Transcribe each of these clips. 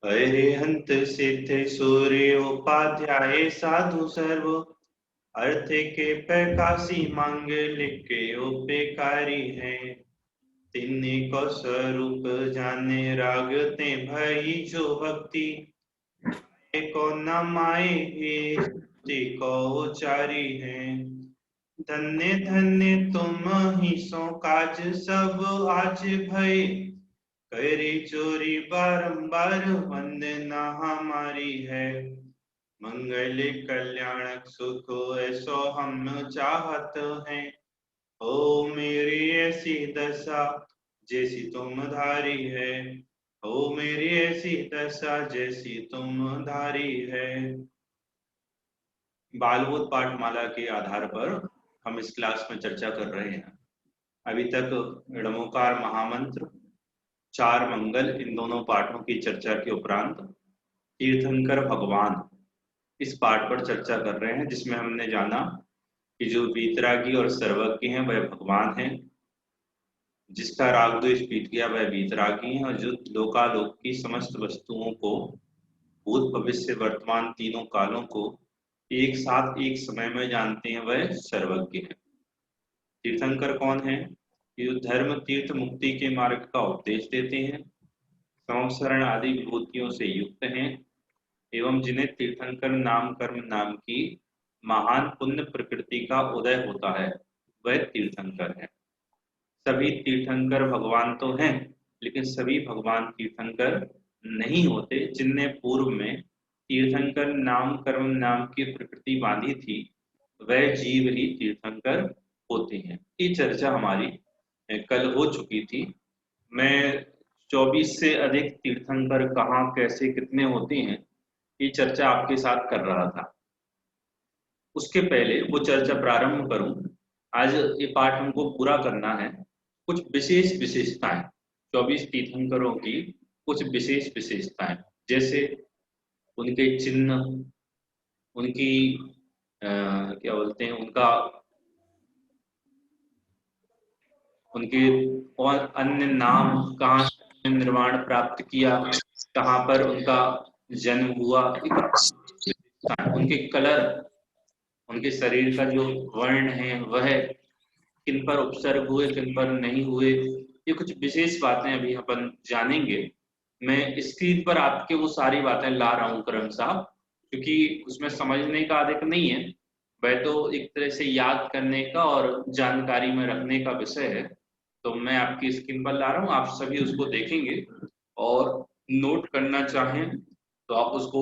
अरिहंत सिद्ध सूर्योपाध्याय साधु सर्व अर्थ के प्रकाशी मांगलिक के उपकारी है। तिन्हीं को स्वरूप जाने रागते भई जो भक्ति को न माए स्तुति को उचारी है। धन्य धन्य तुम ही सो काज सब आज भय करी चोरी बारंबार वंदना हमारी है। मंगल कल्याणक सुख ऐसो हम चाहत हैं। ओ मेरी ऐसी दशा जैसी तुम धारी है। ओ मेरी ऐसी दशा जैसी तुम धारी है। बालबोध पाठमाला के आधार पर हम इस क्लास में चर्चा कर रहे हैं। अभी तक ऋणमोकार महामंत्र, चार मंगल, इन दोनों पाठों की चर्चा के उपरांत तीर्थंकर भगवान इस पाठ पर चर्चा कर रहे हैं, जिसमें हमने जाना कि जो वीतरागी और सर्वज्ञ हैं वह भगवान हैं, जिसका राग द्वेष बीत गया वह वीतरागी हैं, और जो लोकालोक की समस्त वस्तुओं को, भूत भविष्य वर्तमान तीनों कालों को एक साथ एक समय में जानते हैं वह सर्वज्ञ है। तीर्थंकर कौन है? जो धर्म तीर्थ मुक्ति के मार्ग का उपदेश देते हैं, संवत्सरण आदि विभूतियों से युक्त हैं, एवं जिन्हें तीर्थंकर नाम कर्म नाम की महान पुण्य प्रकृति का उदय होता है वह तीर्थंकर है। सभी तीर्थंकर भगवान तो हैं, लेकिन सभी भगवान तीर्थंकर नहीं होते। जिनने पूर्व में तीर्थंकर नाम कर्म नाम की प्रकृति बांधी थी वह जीव ही तीर्थंकर होते हैं। ये चर्चा हमारी कल हो चुकी थी। मैं 24 से अधिक तीर्थंकर कहाँ, कैसे, कितने होते हैं, ये चर्चा आपके साथ कर रहा था। उसके पहले वो चर्चा प्रारंभ करूं, आज ये पाठ हमको पूरा करना है। कुछ विशेष विशेषताएं, 24 तीर्थंकरों की कुछ विशेष विशेषताएं, जैसे उनके चिन्ह, उनकी क्या बोलते हैं, उनके और अन्य नाम, कहाँ निर्माण प्राप्त किया, कहाँ पर उनका जन्म हुआ, उनके कलर, उनके शरीर का जो वर्ण है वह किन पर उपसर्ग हुए, किन पर नहीं हुए, ये कुछ विशेष बातें अभी अपन जानेंगे। मैं स्क्रीन पर आपके वो सारी बातें ला रहा हूँ क्रमशः, क्योंकि उसमें समझने का अधिक नहीं है, वह तो एक तरह से याद करने का और जानकारी में रखने का विषय है। तो मैं आपकी स्क्रीन पर ला रहा हूँ, आप सभी उसको देखेंगे और नोट करना चाहें तो आप उसको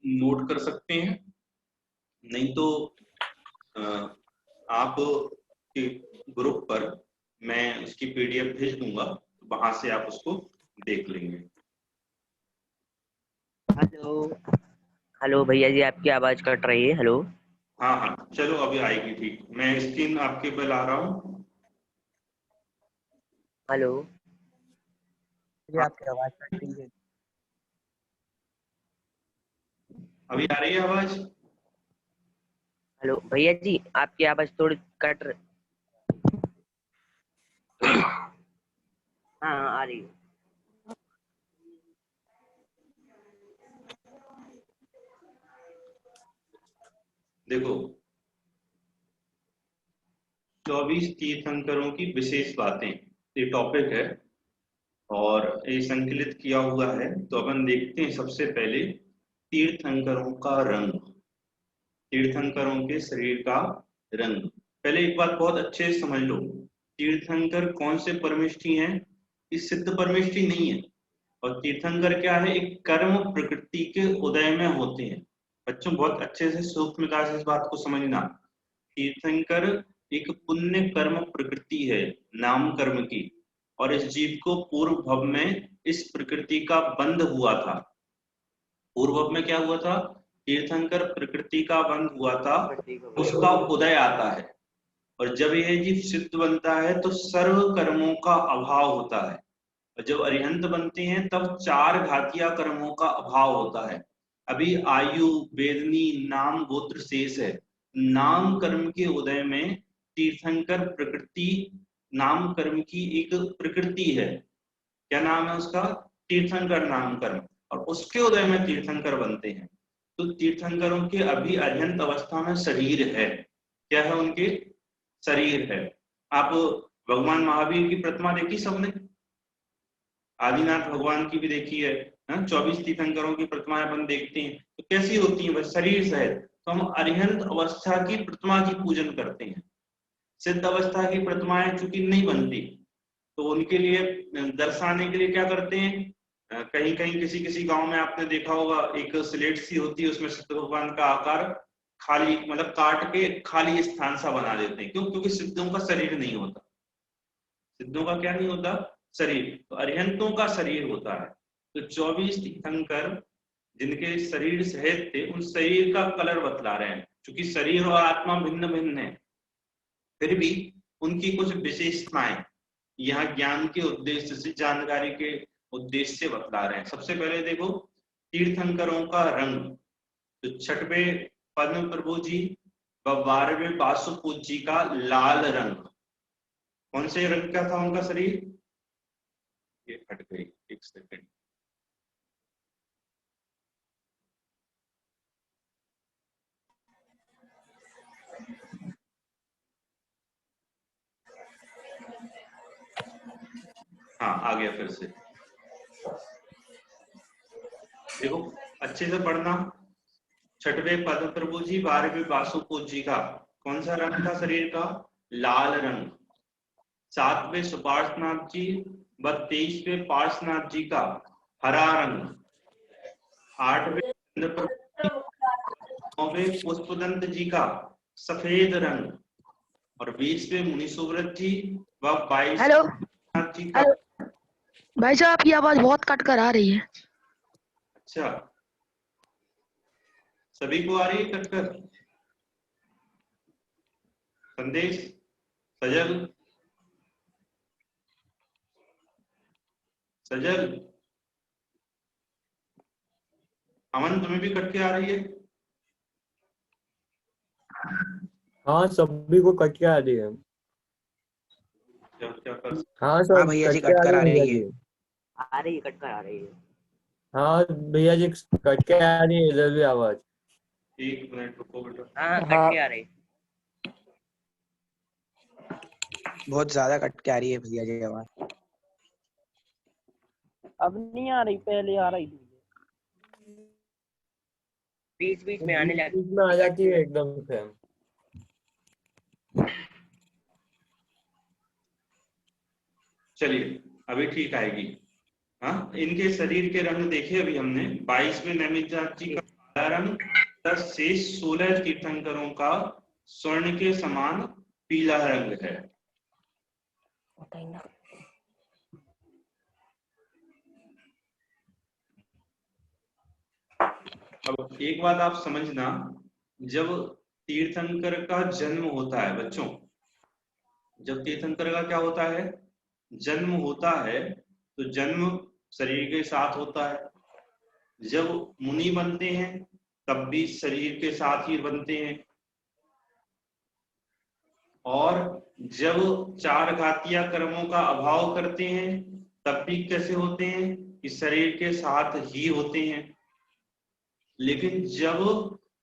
नोट कर सकते हैं, नहीं तो आप के ग्रुप पर मैं उसकी पीडीएफ भेज दूंगा, तो वहां से आप उसको देख लेंगे। हेलो हेलो भैया जी, आपकी आवाज कट रही है। हेलो, हाँ हाँ, चलो अभी आएगी। ठीक, मैं स्क्रीन आपके पर ला रहा हूँ। हेलो, हाँ, आपकी आवाज कट रही है। अभी आ रही है आवाज? हेलो भैया जी, आपकी आवाज थोड़ी कट रही। हाँ आ रही है। देखो, 24 तीर्थंकरों की विशेष बातें, ये टॉपिक है और ये संकलित किया हुआ है। तो अपन देखते हैं सबसे पहले तीर्थंकरों का रंग, तीर्थंकरों के शरीर का रंग। पहले एक बात बहुत अच्छे से समझ लो, तीर्थंकर कौन से परमिष्ठी हैं? ये सिद्ध परमिष्ठी नहीं है। और तीर्थंकर क्या है? एक कर्म प्रकृति के उदय में होते हैं। बच्चों, बहुत अच्छे से सूक्ष्मता से इस बात को समझना। तीर्थंकर एक पुण्य कर्म प्रकृति है, नाम कर्म की, और इस जीव को पूर्व भव में इस प्रकृति का बंध हुआ था। पूर्व भव में क्या हुआ था? तीर्थंकर प्रकृति का बंध हुआ था, उसका उदय आता है। और जब यह जीव सिद्ध बनता है तो सर्व कर्मों का अभाव होता है। और जब अरिहंत बनते हैं तब चार घातिया कर्मों का अभाव होता है। अभी आयु, वेदनी, नाम, गोत्र शेष है। नाम कर्म के उदय में तीर्थंकर प्रकृति नाम कर्म की एक प्रकृति है। क्या नाम है उसका? तीर्थंकर नाम कर्म। और उसके उदय में तीर्थंकर बनते हैं। तो तीर्थंकरों के अभी अर्हंत अवस्था में शरीर है। क्या है उनके? शरीर है। आप भगवान महावीर की प्रतिमा देखी सबने? आदिनाथ भगवान की भी देखी है, 24 तीर्थंकरों की प्रतिमाएं अपन देखते हैं, तो कैसी होती है? बस शरीर सहित। तो हम अर्हंत अवस्था की प्रतिमा की पूजन करते हैं। सिद्ध अवस्था की प्रतिमाएं चूंकि नहीं बनती, तो उनके लिए दर्शाने के लिए क्या करते हैं, कहीं कहीं किसी किसी गांव में आपने देखा होगा, एक स्लेट सी होती है, उसमें सिद्ध भगवान का आकार खाली, मतलब काट के खाली स्थान सा बना देते हैं। क्यों? क्योंकि सिद्धों का शरीर नहीं होता। सिद्धों का क्या नहीं होता? शरीर। तो अरिहंतों का शरीर होता है। तो 24 तीर्थंकर जिनके शरीर सहित थे, उन शरीर का कलर बतला रहे हैं। क्योंकि शरीर और आत्मा भिन्न भिन्न है, फिर भी उनकी कुछ विशेषताएं यहाँ ज्ञान के उद्देश्य से, जानकारी के उद्देश्य से बतला रहे हैं। सबसे पहले देखो तीर्थंकरों का रंग। तो छठवें पद्म प्रभु जी व 12वें पाशुपूज जी का लाल रंग। कौन से रंग का था उनका शरीर? ये हट गई, एक सेकंड। हाँ, आ गया फिर से। देखो अच्छे से पढ़ना। छठवें पद्म प्रभु जी, 12वें पाशुपूज जी का कौन सा रंग था शरीर का? लाल रंग। 7वें सुपार्शनाथ जी व 23वें पार्शनाथ जी का हरा रंग। 8वें 9वें पुष्पदंत जी का सफेद रंग। और 20वें मुनि सुव्रत जी व 22वें नाथ जी का। भाई साहब आपकी आवाज बहुत कट कर आ रही है। अच्छा, सभी को आ रही है कटकर संदेश? सजल, सजल, अमन तुम्हें भी कट के आ रही है? हाँ सभी को कट के आ रही है। क्या कर? हाँ सर, हाँ भैया जी, कट कर आ रही है। आ रही है, कट कर आ रही है। हाँ भैया जी, कट के आ रही है इधर भी आवाज। एक मिनट रुको बेटा। हाँ, कट के आ रही। बहुत ज्यादा कट के आ रही है भैया जी आवाज। अब नहीं आ रही, पहले आ रही थी। बीच बीच में आने लगी, बीच में आ जाती है एकदम से। चलिए अभी ठीक आएगी। हाँ, इनके शरीर के रंग देखे अभी हमने। 22वें नैमिषारण्य जी का काला रंग, 10 शेष 16 तीर्थंकरों का स्वर्ण के समान पीला रंग है। अब एक बात आप समझना, जब तीर्थंकर का जन्म होता है बच्चों, जब तीर्थंकर का क्या होता है? जन्म होता है, तो जन्म शरीर के साथ होता है। जब मुनि बनते हैं तब भी शरीर के साथ ही बनते हैं। और जब 4 घातीय कर्मों का अभाव करते हैं तब भी कैसे होते हैं? कि शरीर के साथ ही होते हैं। लेकिन जब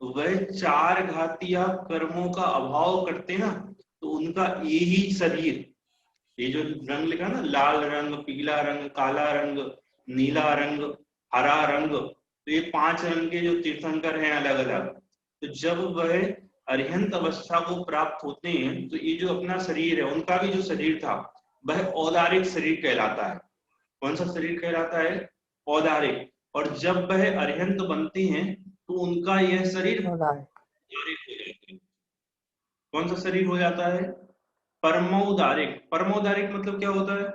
वह 4 घातीय कर्मों का अभाव करते हैं ना, तो उनका यही शरीर, ये जो रंग लिखा ना, लाल रंग, पीला रंग, काला रंग, नीला रंग, हरा रंग, तो ये 5 रंग के जो तीर्थंकर हैं अलग अलग, तो जब वह अरिहंत अवस्था को प्राप्त होते हैं, तो ये जो अपना शरीर है, उनका भी जो शरीर था वह औदारिक शरीर कहलाता है। कौन सा शरीर कहलाता है? औदारिक। और जब वह अरिहंत बनते हैं तो उनका यह शरीर औदारिक हो जाता है। कौन सा शरीर हो जाता है? परमोदारिक। परमोदारिक मतलब क्या होता है?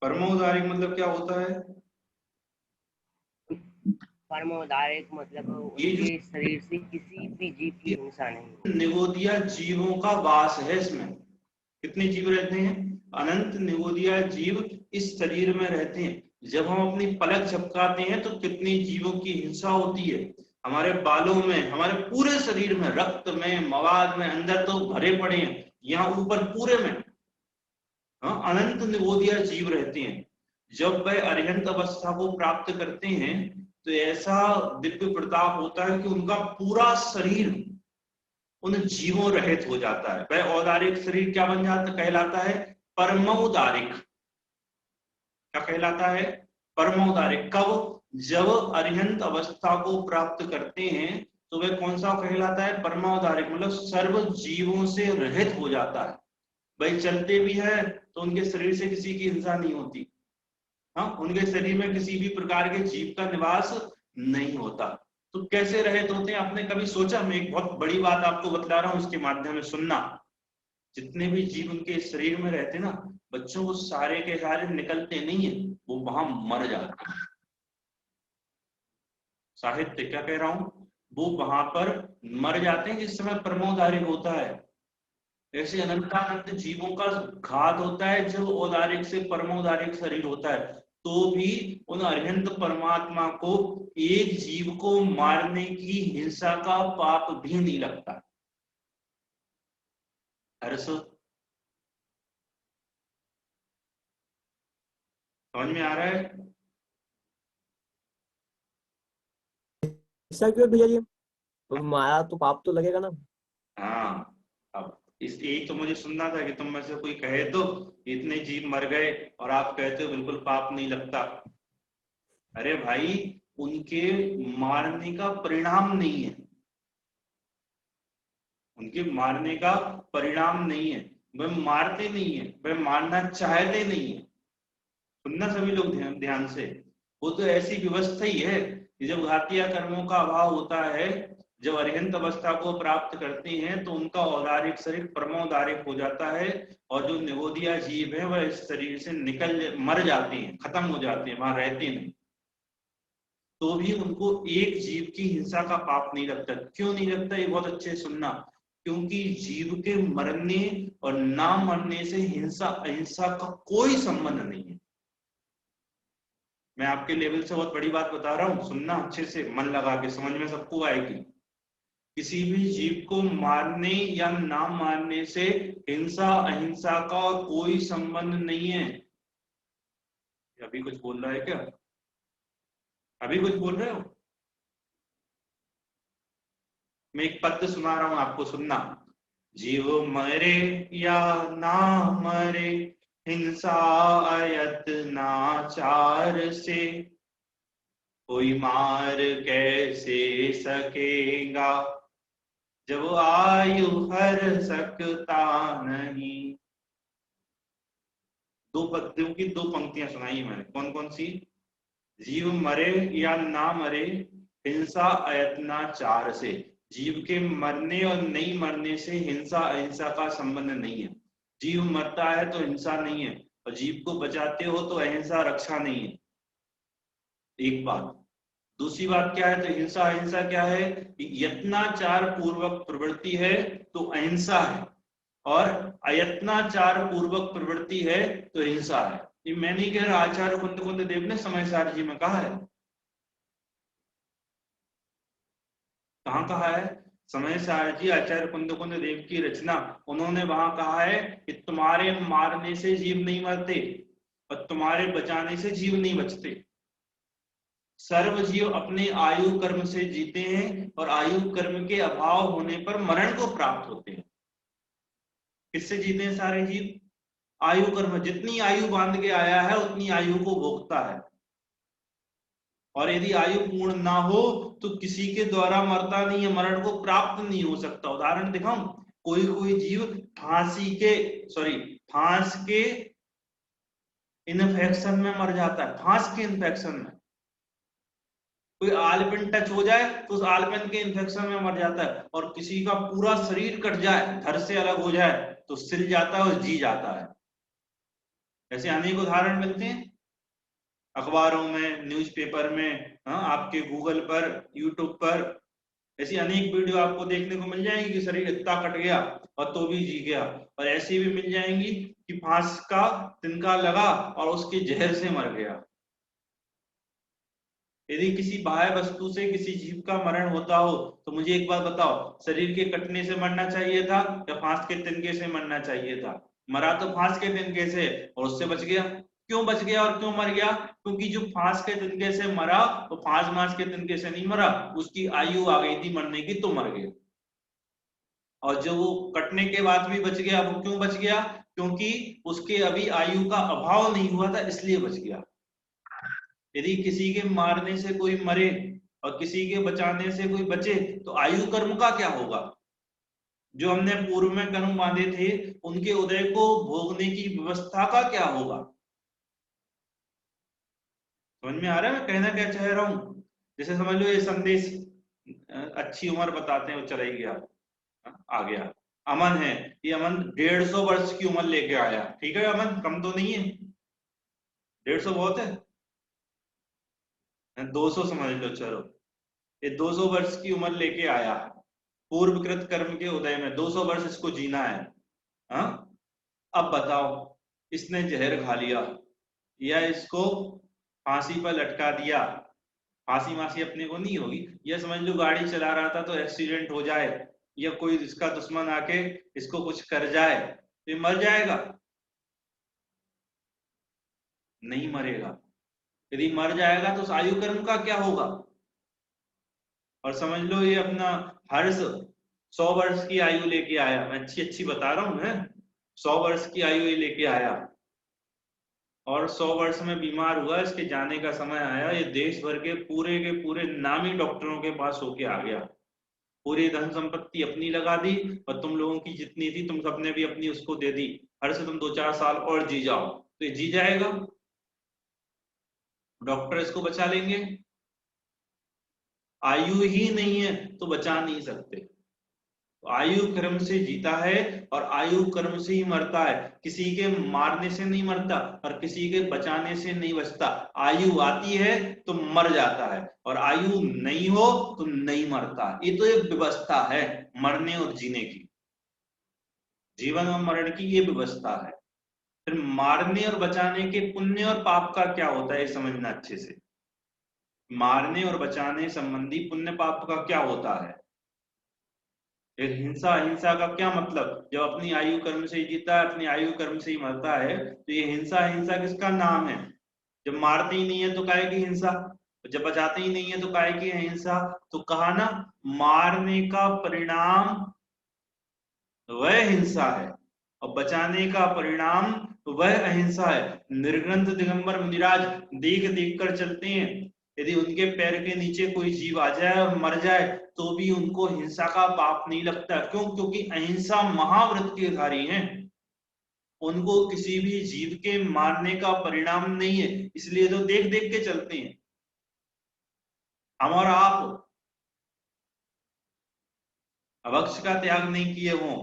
परमोदारिक मतलब क्या होता है? परमोदारिक मतलब उनके शरीर से किसी भी जीव की हिंसा नहीं। निगोदिया जीवों का वास है इसमें। कितने जीव रहते हैं? अनंत निगोदिया जीव इस शरीर में रहते हैं। जब हम अपनी पलक झपकाते हैं तो कितने जीवों की हिंसा होती है। हमारे बालों में, हमारे पूरे शरीर में, रक्त में, मवाद में, अंदर तो भरे पड़े हैं, यहाँ ऊपर पूरे में अनंत निगोदिया जीव रहते हैं। जब वह अरिहंत अवस्था को प्राप्त करते हैं तो ऐसा दिव्य प्रताप होता है कि उनका पूरा शरीर उन जीवों रहित हो जाता है। वह औदारिक शरीर क्या बन जाता कहलाता है? परमौदारिक। क्या कहलाता है? परमौदारिक। कब? जब अरिहंत अवस्था को प्राप्त करते हैं तो वह कौन सा कहलाता है? परमौदारिक, मतलब सर्व जीवों से रहित हो जाता है। भाई चलते भी है तो उनके शरीर से किसी की हिंसा नहीं होती। उनके शरीर में किसी भी प्रकार के जीव का निवास नहीं होता। तो कैसे रहित होते हैं? आपने कभी सोचा? मैं एक बहुत बड़ी बात आपको बतला रहा हूं, इसके माध्यम से सुनना। जितने भी जीव उनके शरीर में रहते ना, बच्चों को सारे के सारे निकलते नहीं है, वो वहां मर जाते हैं। साहित्य क्या कह रहा हूं, वो वहां पर मर जाते हैं जिस समय परमोदारिक होता है। ऐसे अनंतानंत जीवों का घात होता है जब औदारिक से परमोदारिक शरीर होता है, तो भी उन अरिहंत परमात्मा को एक जीव को मारने की हिंसा का पाप भी नहीं लगता। हर्ष समझ में आ रहा है? ऐसा क्यों भैया जी? तो मारा तो पाप तो लगेगा ना। हाँ, अब इस यही तो मुझे सुनना था कि तुम में से कोई कहे तो इतने जीव मर गए और आप कहते हो बिल्कुल पाप नहीं लगता। अरे भाई, उनके मारने का परिणाम नहीं है, उनके मारने का परिणाम नहीं है। वह मारते नहीं है, वह मारना चाहते नहीं है। सुनना सभी लोग ध्यान से। वो तो ऐसी व्यवस्था ही है कि जब घातीय कर्मों का अभाव होता है, जब अरिहंत अवस्था को प्राप्त करते हैं तो उनका औदारिक शरीर परमौदारिक हो जाता है और जो निगोदिया जीव है वह इस शरीर से मर जाते हैं, खत्म हो जाते हैं, वहां रहते नहीं। तो भी उनको एक जीव की हिंसा का पाप नहीं लगता। क्यों नहीं लगता? ये बहुत अच्छे सुनना। क्योंकि जीव के मरने और ना मरने से हिंसा अहिंसा का कोई संबंध नहीं है। मैं आपके लेवल से बहुत बड़ी बात बता रहा हूं, सुनना अच्छे से, मन लगा के, समझ में सबको आएगी। किसी भी जीव को मारने या ना मारने से हिंसा अहिंसा का कोई संबंध नहीं है। अभी कुछ बोल रहा है क्या? अभी कुछ बोल रहे हो? मैं एक पद सुना रहा हूं आपको, सुनना। जीव मरे या ना मरे, हिंसा अयत्नाचार से कोई मार कैसे सकेगा, जब आयु हर सकता नहीं। दो पद्यों की दो पंक्तियां सुनाई मैंने। कौन कौन सी? जीव मरे या ना मरे, हिंसा अयत्नाचार से। जीव के मरने और नहीं मरने से हिंसा अहिंसा का संबंध नहीं है। जीव मरता है तो हिंसा नहीं है, और जीव को बचाते हो तो अहिंसा रक्षा नहीं है। एक बात। दूसरी बात क्या है? तो हिंसा अहिंसा क्या है? यत्नाचार पूर्वक प्रवृत्ति है तो अहिंसा है, और अयत्नाचार पूर्वक प्रवृत्ति है तो हिंसा है। ये मैं नहीं कह रहा, आचार्य कुंद देव ने समय सार जी में कहा है। कहाँ कहा है? समय सार जी, आचार्य कुंद देव की रचना, उन्होंने वहां कहा है कि तुम्हारे मारने से जीव नहीं मरते और तुम्हारे बचाने से जीव नहीं बचते। सर्व जीव अपने आयु कर्म से जीते हैं और आयु कर्म के अभाव होने पर मरण को प्राप्त होते हैं। किससे जीते हैं सारे जीव? आयु कर्म। जितनी आयु बांध के आया है उतनी आयु को भोगता है, और यदि आयु पूर्ण ना हो तो किसी के द्वारा मरता नहीं है, मरण को प्राप्त नहीं हो सकता। उदाहरण दिखाऊं, कोई कोई जीव फांस के इन्फेक्शन में मर जाता है। फांस के इन्फेक्शन में कोई आलपिन टच हो जाए तो उस आलपिन के इन्फेक्शन में मर जाता है, और किसी का पूरा शरीर कट जाए, धड़ से अलग हो जाए तो सिल जाता है और जी जाता है। ऐसे अनेक उदाहरण मिलते हैं अखबारों में, न्यूज़पेपर में, आपके गूगल पर, यूट्यूब पर ऐसी अनेक वीडियो आपको देखने को मिल जाएंगी कि शरीर इतना कट गया और तो भी जी गया। और ऐसी भी मिल जाएंगी कि फांस का तिनका लगा और उसके जहर से मर गया। यदि किसी बाह्य वस्तु से किसी जीव का मरण होता हो तो मुझे एक बात बताओ, शरीर के कटने से मरना चाहिए था या फांस के तिनके से मरना चाहिए था? मरा तो फांस के तिनके से और उससे बच गया। क्यों बच गया और क्यों मर गया? क्योंकि जो फांस के तिनके से मरा वो फांस मांस के तिनके से नहीं मरा, उसकी आयु आ गई थी मरने की तो मर गया। और जो वो कटने के बाद भी बच गया, वो क्यों बच गया? क्योंकि उसके अभी आयु का अभाव नहीं हुआ था, इसलिए बच गया। यदि किसी के मारने से कोई मरे और किसी के बचाने से कोई बचे तो आयु कर्म का क्या होगा? जो हमने पूर्व में कर्म बांधे थे उनके उदय को भोगने की व्यवस्था का क्या होगा? समझ में आ रहा है मैं कहना क्या चाह रहा हूं? जैसे समझ लो ये संदेश अच्छी उम्र बताते हैं, वो चला ही गया, आ गया। अमन है, ये अमन 150 वर्ष की उम्र लेके आया, ठीक है अमन, कम तो नहीं है, 150 बहुत है, 200 समझ लो, चलो ये 200 वर्ष की उम्र लेके आया, पूर्वकृत कर्म के उदय में 200 वर्ष इसको जीना है। हाँ, अब बताओ, इसने जहर खा लिया या इसको फांसी पर लटका दिया, फांसी मासी अपने को नहीं होगी, या समझ लो गाड़ी चला रहा था तो एक्सीडेंट हो जाए या कोई इसका दुश्मन आके इसको कुछ कर जाए तो ये मर जाएगा? नहीं मरेगा। यदि मर जाएगा तो उस आयु कर्म का क्या होगा? और समझ लो ये अपना हर्ष 100 वर्ष की आयु लेके आया, मैं अच्छी अच्छी बता रहा हूं, मैं 100 वर्ष की आयु ये लेके आया और 100 वर्ष में बीमार हुआ, इसके जाने का समय आया, ये देश भर के पूरे नामी डॉक्टरों के पास होके आ गया, पूरी धन संपत्ति अपनी लगा दी और तुम लोगों की जितनी थी तुम सबने भी अपनी उसको दे दी, हर से तुम 2-4 साल और जी जाओ, तो ये जी जाएगा? डॉक्टर इसको बचा लेंगे? आयु ही नहीं है तो बचा नहीं सकते। तो आयु कर्म से जीता है और आयु कर्म से ही मरता है, किसी के मारने से नहीं मरता और किसी के बचाने से नहीं बचता। आयु आती है तो मर जाता है और आयु नहीं हो तो नहीं मरता। ये तो एक व्यवस्था है मरने और जीने की, जीवन और मरण की ये व्यवस्था है। फिर मारने और बचाने के पुण्य और पाप का क्या होता है समझना अच्छे से। मारने और बचाने संबंधी पुण्य पाप का क्या होता है? हिंसा, हिंसा का क्या मतलब? जब अपनी आयु कर्म से ही जीता है, अपनी आयु कर्म से ही मरता है, तो ये हिंसा, हिंसा किसका नाम है? जब मारते ही नहीं है तो काहे की हिंसा, जब बचाते ही नहीं है तो काहे की हिंसा? तो कहा ना, मारने का परिणाम वह हिंसा है और बचाने का परिणाम वह अहिंसा है। निर्ग्रंथ दिगंबर मुनिराज देख देख कर चलते हैं, यदि उनके पैर के नीचे कोई जीव आ जाए और मर जाए तो भी उनको हिंसा का पाप नहीं लगता। क्यों? क्योंकि अहिंसा महाव्रत के धारी हैं, उनको किसी भी जीव के मारने का परिणाम नहीं है, इसलिए तो देख देख के चलते हैं। हम और आप अभक्ष का त्याग नहीं किए हों,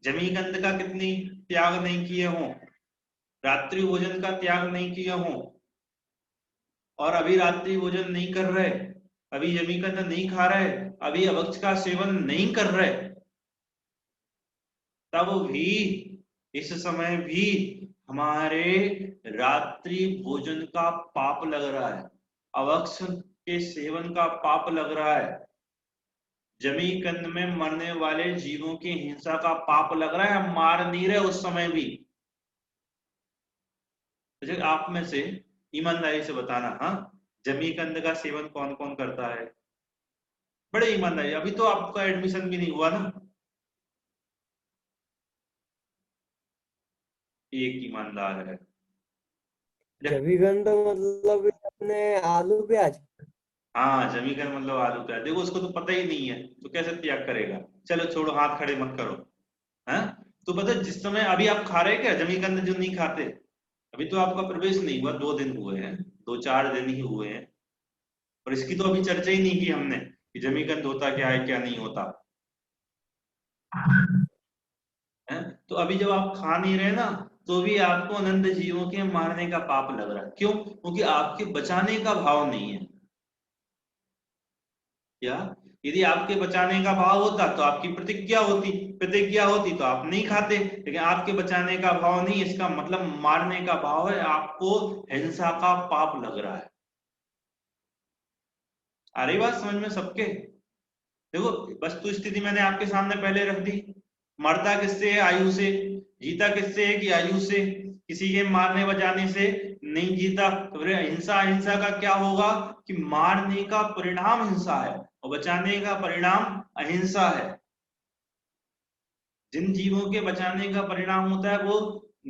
जमीकंद का कितनी त्याग नहीं किए हों, रात्रि भोजन का त्याग नहीं किए हों, और अभी रात्रि भोजन नहीं कर रहे, अभी जमीकंद नहीं खा रहे, अभी अभक्ष का सेवन नहीं कर रहे, तब भी इस समय भी हमारे रात्रि भोजन का पाप लग रहा है, अभक्ष के सेवन का पाप लग रहा है, जमीकंद में मरने वाले जीवों की हिंसा का पाप लग रहा है। हम मार नहीं रहे उस समय भी। तो आप में से ईमानदारी से बताना, हाँ, जमीकंद का सेवन कौन कौन करता है? बड़े ईमानदारी, अभी तो आपका एडमिशन भी नहीं हुआ ना, एक ईमानदार है। जमीकंद मतलब अपने आलू प्याज? हाँ, जमीकंद मतलब आलू प्याज। देखो उसको तो पता ही नहीं है तो कैसे त्याग करेगा। चलो छोड़ो, हाथ खड़े मत करो। हाँ, तो पता जिस समय अभी आप खा रहे क्या जमीकंद, जो नहीं खाते, अभी तो आपका प्रवेश नहीं हुआ, 2 दिन हुए हैं, 2-4 दिन ही हुए हैं, और इसकी तो अभी चर्चा ही नहीं की हमने कि जमीकंद होता क्या है क्या नहीं होता है। तो अभी जब आप खा नहीं रहे ना तो भी आपको अनंत जीवों के मारने का पाप लग रहा है। क्यों? क्योंकि आपके बचाने का भाव नहीं है। क्या? यदि आपके बचाने का भाव होता तो आपकी प्रतिज्ञा होती, प्रतिज्ञा होती तो आप नहीं खाते, लेकिन आपके बचाने का भाव नहीं, इसका मतलब मारने का भाव है, आपको हिंसा का पाप लग रहा है। आ रही बात समझ में सबके? देखो वस्तु स्थिति मैंने आपके सामने पहले रख दी, मरता किससे है? आयु से। जीता किससे है कि आयु से, किसी के मारने बचाने से नहीं जीता। तो फिर हिंसा, अहिंसा का क्या होगा कि मारने का परिणाम हिंसा है और बचाने का परिणाम अहिंसा है। जिन जीवों के बचाने का परिणाम होता है वो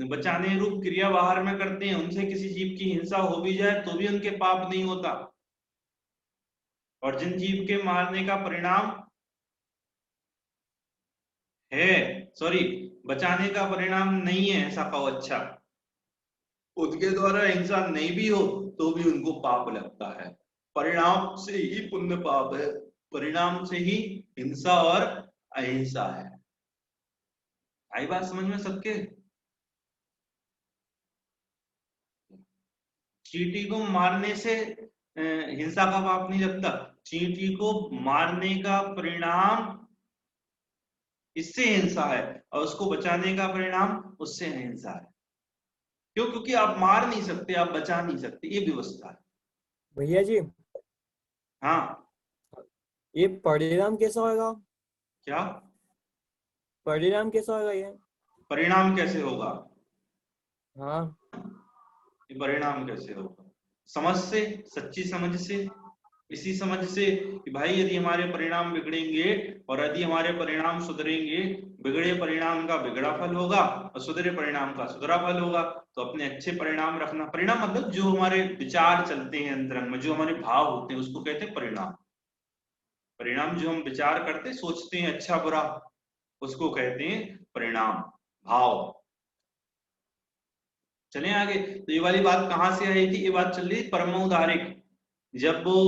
बचाने रूप क्रिया बाहर में करते हैं, उनसे किसी जीव की हिंसा हो भी जाए तो भी उनके पाप नहीं होता। और जिन जीव के मारने का परिणाम है, सॉरी, बचाने का परिणाम नहीं है, ऐसा कहो, अच्छा, उनके द्वारा हिंसा नहीं भी हो तो भी उनको पाप लगता है। परिणाम से ही पुण्य पाप है, परिणाम से ही हिंसा और अहिंसा है। आई बात समझ में सबके? चींटी को मारने से हिंसा का पाप नहीं लगता, चींटी को मारने का परिणाम इससे हिंसा है और उसको बचाने का परिणाम उससे हिंसा है। क्यों? क्योंकि आप मार नहीं सकते, आप बचा नहीं सकते, ये व्यवस्था है। भैया जी, हाँ, ये परिणाम कैसा होगा? क्या परिणाम कैसा होगा ये? परिणाम कैसे होगा? हाँ, ये परिणाम कैसे होगा? समझ से, सच्ची समझ से, इसी समझ से कि भाई यदि हमारे परिणाम बिगड़ेंगे और यदि हमारे परिणाम सुधरेंगे, बिगड़े परिणाम का बिगड़ा फल होगा और सुधरे परिणाम का सुधरा फल होगा। तो अपने अच्छे परिणाम रखना। परिणाम मतलब जो हमारे विचार चलते हैं अंतरंग में, जो हमारे भाव होते हैं, उसको कहते हैं परिणाम। परिणाम जो हम विचार करते सोचते हैं अच्छा बुरा, उसको कहते हैं परिणाम, भाव। चले आगे। तो ये वाली बात कहां से आई थी? ये बात चल रही है परमोदारिक। जब वो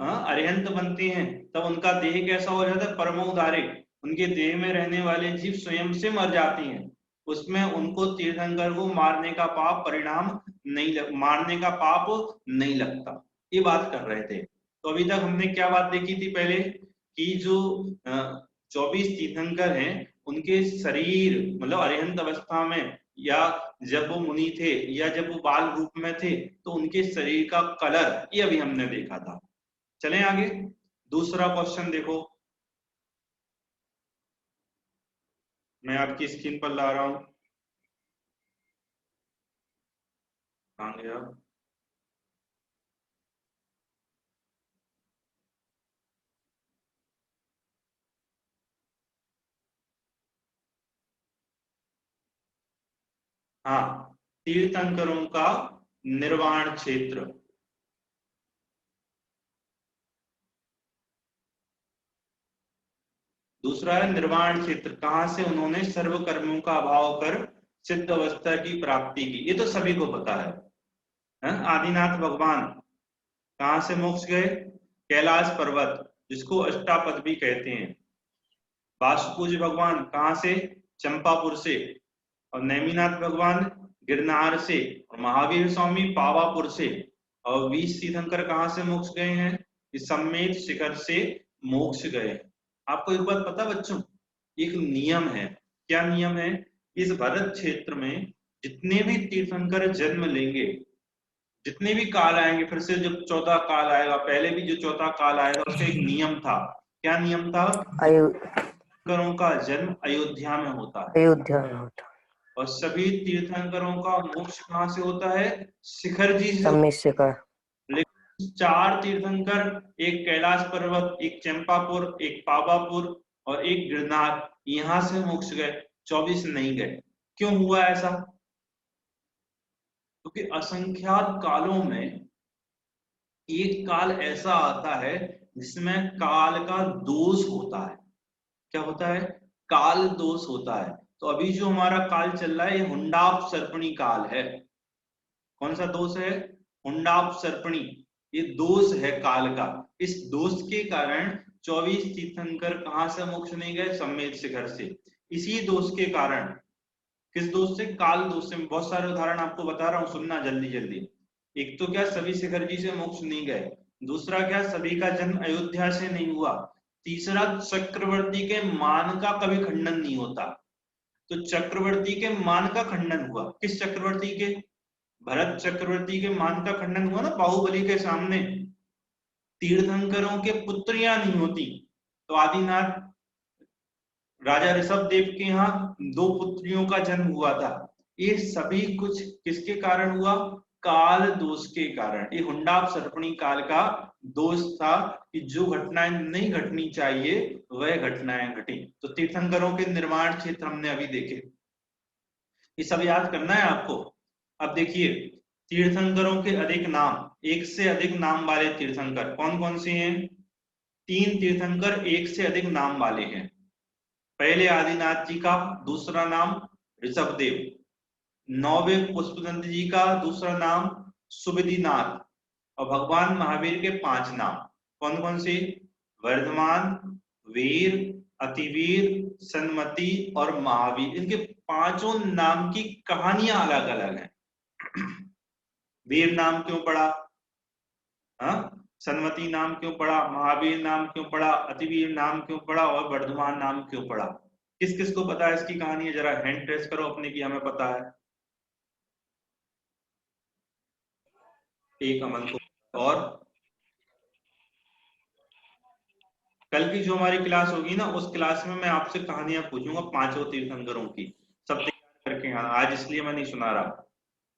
अरिहंत बनते हैं तब उनका देह कैसा हो जाता है? परमोदारिक। उनके देह में रहने वाले जीव स्वयं से मर जाती हैं, उसमें उनको तीर्थंकर को मारने का पाप परिणाम नहीं मारने का पाप नहीं लगता। ये बात कर रहे थे। तो अभी तक हमने क्या बात देखी थी पहले कि जो 24 तीर्थंकर हैं उनके शरीर मतलब अरिहंत अवस्था में या जब वो मुनि थे या जब वो बाल रूप में थे तो उनके शरीर का कलर, ये अभी हमने देखा था। चलें आगे। दूसरा क्वेश्चन देखो, मैं आपकी स्क्रीन पर ला रहा हूं। कहां गया? हाँ, तीर्थंकरों का निर्वाण क्षेत्र। दूसरा है निर्वाण क्षेत्र, कहां से उन्होंने सर्व कर्मों का अभाव कर सिद्ध अवस्था की प्राप्ति की। ये तो सभी को पता है। आदिनाथ भगवान कहां से मोक्ष गए? कैलाश पर्वत, जिसको अष्टापद भी कहते हैं। वासुपूज भगवान कहां से? चंपापुर से। और नेमिनाथ भगवान गिरनार से। और महावीर स्वामी पावापुर से। और 20 तीर्थंकर कहां से मोक्ष गए हैं? इस सम्मेत शिखर से मोक्ष गए। आपको एक बात पता बच्चों, एक नियम है। क्या नियम है? इस भरत क्षेत्र में जितने भी तीर्थंकर जन्म लेंगे, जितने भी काल आएंगे, फिर से जब चौथा काल आएगा, पहले भी जो चौथा काल आएगा उसका एक नियम था। क्या नियम था? तीर्थंकरों का जन्म अयोध्या में होता है। अयोध्या में होता और सभी तीर्थंकरों का मोक्ष कहां से होता है? शिखर जी से। सम्मेत शिखर। लेकिन 4 तीर्थंकर, एक कैलाश पर्वत, एक चंपापुर, एक पावापुर और एक गिरनार, यहां से मोक्ष गए, 24 नहीं गए। क्यों हुआ ऐसा? क्योंकि असंख्यात कालों में एक काल ऐसा आता है जिसमें काल का दोष होता है। क्या होता है? काल दोष होता है। तो अभी जो हमारा काल चल रहा है ये हुंडाप सर्पणी काल है। कौन सा दोष है? हुंडाप सर्पणी। ये दोष है काल का। इस दोष के कारण 24 तीर्थंकर कहां से मोक्ष नहीं गए? सम्मेत शिखर से। इसी दोष के कारण, किस दोष से? काल दोष से। बहुत सारे उदाहरण आपको बता रहा हूं, सुनना जल्दी जल्दी। एक तो क्या, सभी शिखर जी से मोक्ष नहीं गए। दूसरा क्या, सभी का जन्म अयोध्या से नहीं हुआ। तीसरा, चक्रवर्ती के मान का कभी खंडन नहीं होता। तो चक्रवर्ती के मान का खंडन हुआ। किस चक्रवर्ती के? भरत चक्रवर्ती के मान का खंडन हुआ ना बाहुबली के सामने। तीर्थंकरों के पुत्रियां नहीं होती तो आदिनाथ राजा ऋषभदेव के यहाँ 2 पुत्रियों का जन्म हुआ था। ये सभी कुछ किसके कारण हुआ? काल दोष के कारण। ये हुंडा सर्पणी काल का दोष था कि जो घटनाएं नहीं घटनी चाहिए वह घटनाएं घटी। तो तीर्थंकरों के निर्माण क्षेत्र हमने अभी देखे, ये सब याद करना है आपको। अब देखिए तीर्थंकरों के अधिक नाम, एक से अधिक नाम वाले तीर्थंकर कौन कौन से हैं? 3 तीर्थंकर एक से अधिक नाम वाले हैं। पहले आदिनाथ जी का दूसरा नाम ऋषभदेव, 9वें पुष्पदंत जी का दूसरा नाम सुविधिनाथ, और भगवान महावीर के 5 नाम कौन कौन से? वर्धमान, वीर, अतिवीर, सन्मति और महावीर। इनके 5 नाम की कहानियां अलग अलग हैं। वीर नाम क्यों पड़ा? सन्मति नाम क्यों पड़ा? महावीर नाम क्यों पड़ा? अतिवीर नाम क्यों पड़ा? और वर्धमान नाम क्यों पड़ा? किस किस को पता है इसकी कहानी है? जरा हैंड प्रेस करो अपने की हमें पता है। एक अमन को। और कल की जो हमारी क्लास होगी ना, उस क्लास में मैं आपसे कहानियां पूछूंगा 5 तीर्थंकरों की, सब तैयार करके आना। आज इसलिए मैं नहीं सुना रहा।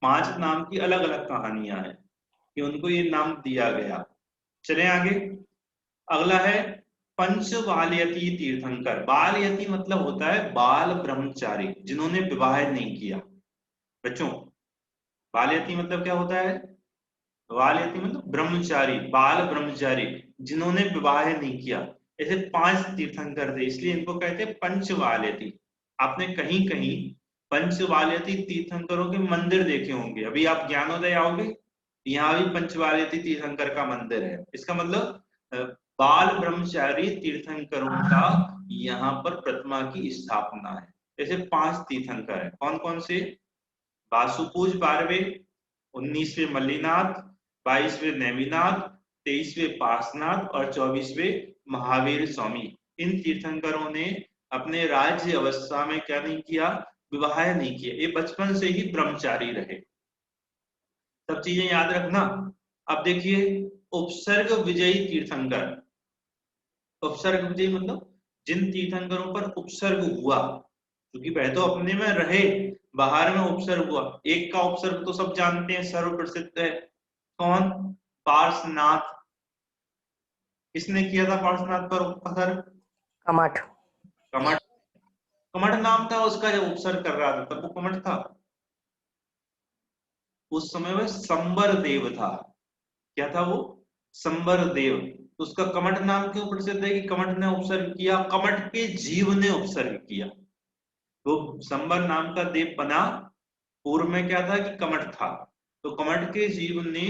5 नाम की अलग अलग कहानियां हैं कि उनको ये नाम दिया गया। चले आगे। अगला है पंचवालयती तीर्थंकर। बालयती मतलब होता है बाल ब्रह्मचारी, जिन्होंने विवाह नहीं किया। बच्चों बालयती मतलब क्या होता है? बालयती मतलब ब्रह्मचारी, बाल ब्रह्मचारी, जिन्होंने विवाह नहीं किया। ऐसे 5 तीर्थंकर थे, इसलिए इनको कहते हैं पंचवालयती। आपने कहीं कहीं पंचवालयती तीर्थंकरों के मंदिर देखे होंगे। अभी आप ज्ञानोदय आओगे, यहाँ भी पंचवालयती तीर्थंकर का मंदिर है। इसका मतलब बाल ब्रह्मचारी तीर्थंकरों का यहाँ पर प्रतिमा की स्थापना है। ऐसे 5 तीर्थंकर है। कौन कौन से? वासुपूज 12वें, 19वें मल्लीनाथ, 22वें नेमिनाथ, 23वें पार्श्वनाथ और 24वें महावीर स्वामी। इन तीर्थंकरों ने अपने राज्य अवस्था में क्या नहीं किया? विवाह नहीं किया। ये बचपन से ही ब्रह्मचारी रहे। सब चीजें याद रखना। अब देखिए उपसर्ग विजयी तीर्थंकर। उपसर्ग विजयी मतलब जिन तीर्थंकरों पर उपसर्ग हुआ, क्योंकि वह तो अपने में रहे, बाहर में उपसर्ग हुआ। एक का उपसर्ग तो सब जानते हैं, सर्व प्रसिद्ध है। कौन? पार्श्वनाथ। किसने किया था पार्श्वनाथ पर उपसर्ग? कमठ। कमठ। कमठ नाम था उसका जब उपसर्ग कर रहा था, तब वो कमठ था। उस समय वह संबर देव था। क्या था वो? संबर देव। तो उसका कमठ नाम क्यों प्रसिद्ध है कि कमठ ने उपसर्ग किया? कमठ के जीव ने उपसर्ग किया। तो संबर नाम का देव बना। पूर्व में क्या था कि कमठ था, तो कमठ के जीव ने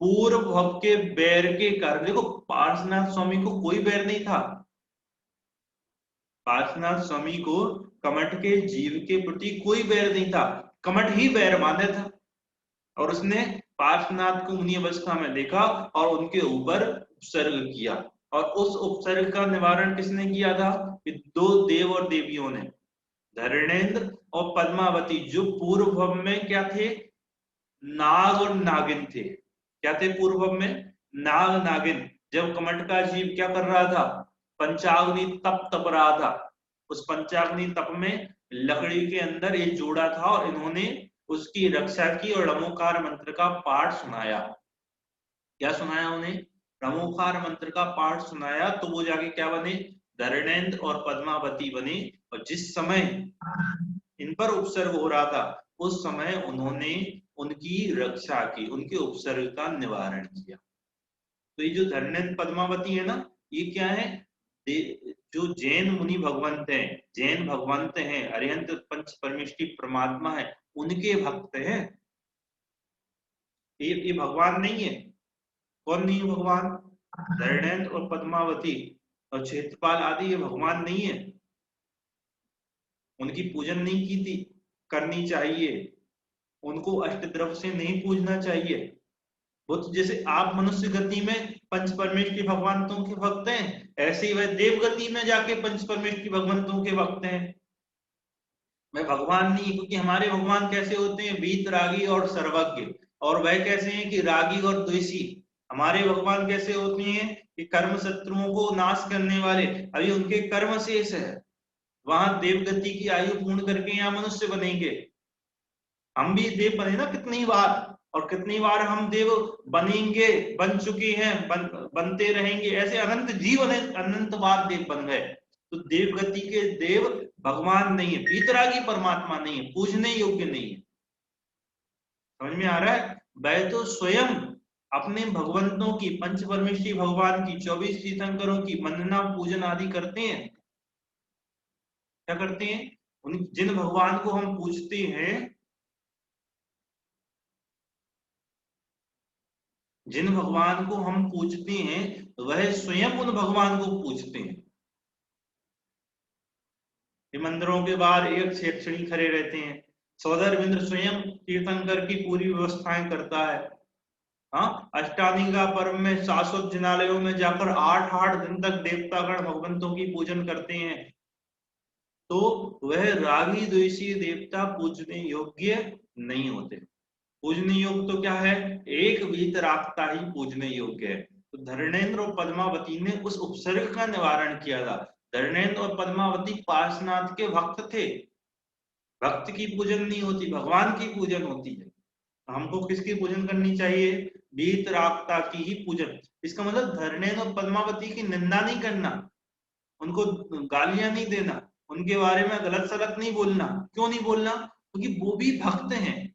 पूर्व भव के बैर के कारण, देखो पार्श्वनाथ स्वामी को कोई बैर नहीं था। पार्श्वनाथ स्वामी को कमठ के जीव के प्रति कोई बैर नहीं था, कमठ ही बैर माने था। और उसने पार्श्वनाथ को मुनि अवस्था में देखा और उनके ऊपर उपसर्ग किया। और उस उपसर्ग का निवारण किसने किया था? 2 देव और देवियों ने, धरणेन्द्र और पद्मावती, जो पूर्व भव में क्या थे? नाग और नागिन थे। क्या थे पूर्व भव में? नाग नागिन। जब कमठ का जीव क्या कर रहा था? पंचाग्नि तप रहा था। उस पंचाग्नि तप में लकड़ी के अंदर ये जोड़ा था और इन्होंने उसकी रक्षा की और रमोकार मंत्र का पाठ सुनाया। क्या सुनाया उन्हें? रमोकार मंत्र का पाठ सुनाया। तो वो जाके क्या बने? धरणेन्द्र और पद्मावती बने। और जिस समय इन पर उपसर्ग हो रहा था उस समय उन्होंने उनकी रक्षा की, उनके उपसर्ग का निवारण किया। तो ये जो धरणेन्द्र पद्मावती है ना, ये क्या है? जो जैन मुनि भगवंत हैं, जैन भगवंत हैं, अरिहंत पंच परमेष्टि परमात्मा है, उनके भक्त हैं। ये भगवान नहीं है। कौन नहीं है भगवान? धरणेन्द्र और पद्मावती और क्षेत्रपाल आदि ये भगवान नहीं है। उनकी पूजन नहीं की थी, करनी चाहिए। उनको अष्टद्रव्य से नहीं पूजना चाहिए। वो तो जैसे आप मनुष्य गति में पंच परमेष्टि भगवंतों के भक्त हैं, ऐसे ही वह देव गति में जाके पंच परमेष्टि भगवंतों के भक्त हैं। वह भगवान नहीं, क्योंकि हमारे भगवान कैसे होते हैं? वीतरागी और सर्वज्ञ। और वह कैसे हैं कि रागी और द्वेषी। हमारे भगवान कैसे होते हैं कि कर्म शत्रुओं को नाश करने वाले। अभी उनके कर्म शेष है, वहां देवगति की आयु पूर्ण करके यहाँ मनुष्य बनेंगे। हम भी देव बने ना कितनी बार, और कितनी बार हम देव बनेंगे, बन चुके हैं, बनते रहेंगे, ऐसे अनंत जीव अनंत बार देव बन गए। तो देवगति के देव भगवान नहीं है, पीतरागी परमात्मा नहीं है, पूजने योग्य नहीं है। समझ में आ रहा है? वह तो स्वयं अपने भगवंतों की, पंच परमेश्वरी भगवान की, 24 तीर्थंकरों की वंदना पूजन आदि करते हैं। क्या करते हैं? उन जिन भगवान को हम पूजते हैं, जिन भगवान को हम पूजते हैं, वह स्वयं उन भगवान को पूजते हैं। ये मंदिरों के बाहर एक शेषणी खड़े रहते हैं, सौदरविंद्र स्वयं तीर्थंकर की पूरी व्यवस्थाएं करता है। हाँ, अष्टांगिका पर्व में शाश्वत जिनालयों में जाकर 8-8 दिन तक देवतागण भगवंतों की पूजन करते हैं। तो वह रागी द्वेषी देवता पूजने योग्य नहीं होते। पूजने योग्य तो क्या है? एक वीतरागता ही पूजने योग्य है। तो धरणेन्द्र और पद्मावती ने उस उपसर्ग का निवारण किया था। धरणेन्द्र और पद्मावती पार्श्वनाथ के भक्त थे। भक्त की पूजन नहीं होती, भगवान की पूजन होती है। हमको किसकी पूजन करनी चाहिए? वीतरागता की ही पूजन। इसका मतलब धरणेन्द्र और पद्मावती की निंदा नहीं करना, उनको गालियां नहीं देना, उनके बारे में गलत सलत नहीं बोलना। क्यों नहीं बोलना? क्योंकि वो भी भक्त हैं,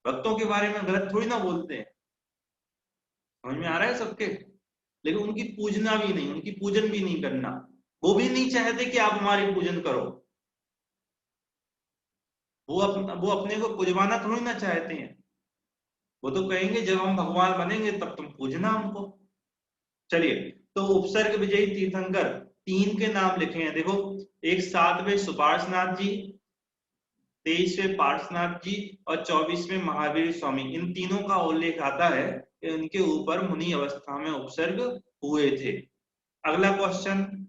भक्तों के बारे में गलत थोड़ी ना बोलते हैं। समझ में आ रहा है सबके? लेकिन उनकी पूजना भी नहीं, उनकी पूजन भी नहीं करना। वो भी नहीं चाहते कि आप हमारी पूजन करो। वो अपने को पूजवाना थोड़ी ना चाहते हैं। वो तो कहेंगे जब हम भगवान बनेंगे तब तुम पूजना हमको। चलिए, तो उपसर्ग विजयी तीर्थंकर 3 के नाम लिखे हैं। देखो, एक 7वें सुपार्श्वनाथ जी, 23वें पार्श्वनाथ जी और 24वें महावीर स्वामी। इन तीनों का उल्लेख आता है कि इनके ऊपर मुनि अवस्था में उपसर्ग हुए थे। अगला क्वेश्चन,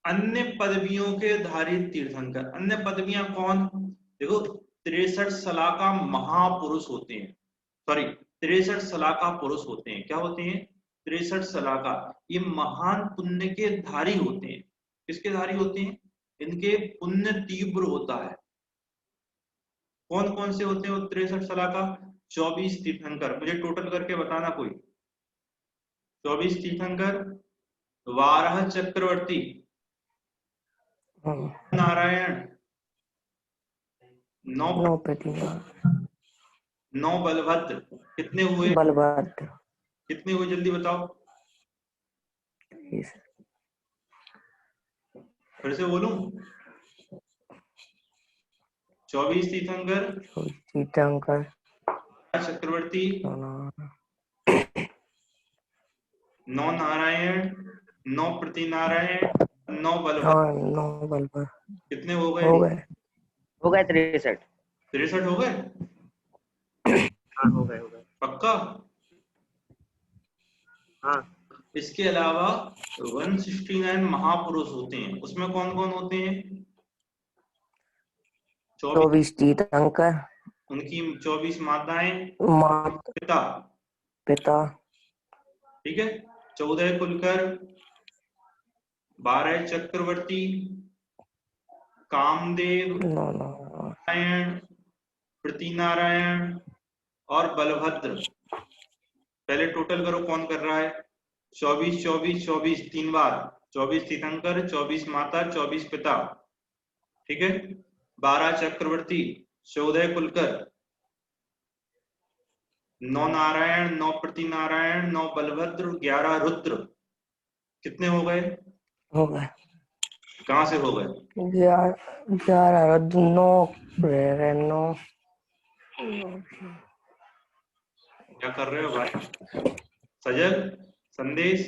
अन्य पदवियों के धारी तीर्थंकर। अन्य पदवियां कौन? देखो, 63 सलाका महापुरुष होते हैं, सॉरी 63 सलाका पुरुष होते हैं। क्या होते हैं? 63 सलाका। ये महान पुण्य के धारी होते हैं। किसके धारी होते हैं? इनके पुण्य तीव्र होता है। कौन कौन से होते हैं वो 63 सलाका? 24 तीर्थंकर। मुझे टोटल करके बताना कोई। 24 तीर्थंकर, 12 चक्रवर्ती, नारायण, 9 9 प्रतिमा, 9 बलभद्र। कितने हुए? बलभद्र, कितने हुए जल्दी बताओ, फिर से बोलूं? 24 तीर्थंकर, तीर्थंकर, चक्रवर्ती, 9 नारायण, 9 प्रतिनारायण, 9 बलभद्र। 9 बलभद्र। कितने हो गए? हो गए 63। 63 हो गए? हाँ, हो गए पक्का? हाँ। इसके अलावा 169 महापुरुष होते हैं। उसमें कौन कौन होते हैं? 24 तीर्थंकर, उनकी 24 माताएं, पिता, ठीक है, 14 कुलकर, 12 चक्रवर्ती, कामदेव, नारायण, प्रतिनारायण और बलभद्र। पहले टोटल करो कौन कर रहा है? 24 24 24 3 बार। 24 तीर्थंकर, 24 माता, 24 पिता, ठीक है, 12 चक्रवर्ती, 14 कुलकर, 9 नारायण, 9 प्रतिनारायण, 9 बलभद्र, 11 रुद्र। कितने हो गए? हो गए। कहां से हो गए? 11 रुद्र, 9 क्या कर रहे हो भाई? सजल, संदेश,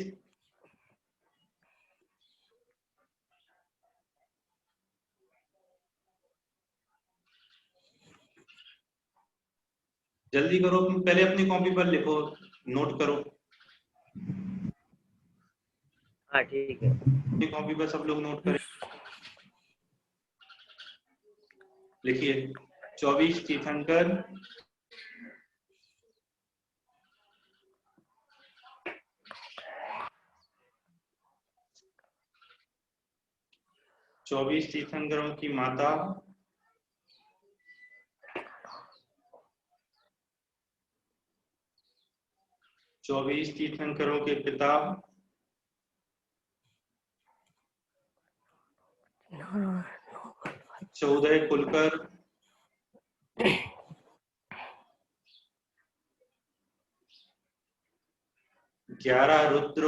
जल्दी करो, पहले अपनी कॉपी पर लिखो, नोट करो। हाँ, ठीक है। अपनी कॉपी पर सब लोग नोट करें। लिखिए, 24 तीर्थंकर, 24 तीर्थंकरों की माता, 24 तीर्थंकरों के पिता, 14 कुलकर, 11 रुद्र,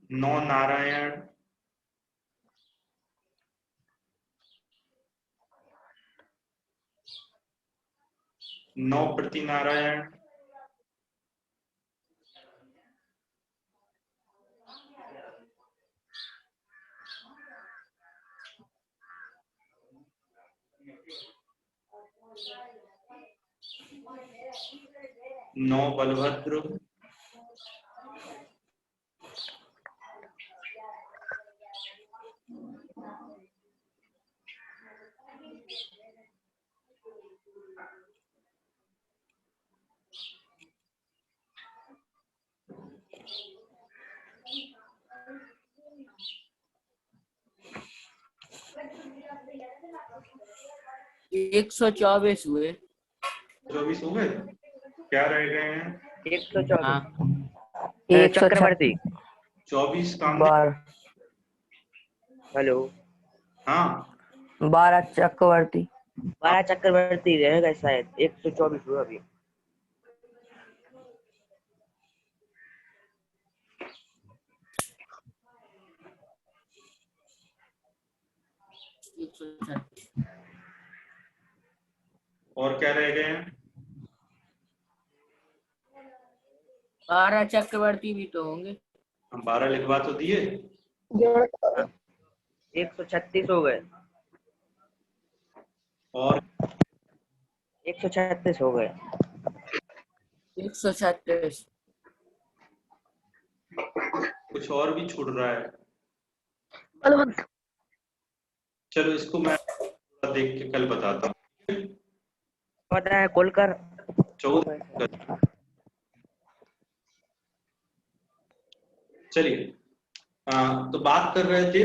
9 नारायण, 9 प्रतिनारायण, 9 बलभद्र, 124 हुए। 24 हो गए, क्या रह गए हैं? 124 हाँ, चक्रवर्ती। 24 काम। 12 हेलो, हाँ 12 चक्रवर्ती। 12 चक्रवर्ती रहेगा शायद। 124 हुआ अभी। और क्या रह गए हैं? 12 चक्रवर्ती भी तो होंगे। हम 12 लिखवा तो दिए। 136 हो गए। और 136 हो गए। 136। कुछ और भी छूट रहा है। बलवंत। चलो इसको मैं देख के कल बताता हूँ। पता है कोलकर। 14। चलिए, तो बात कर रहे थे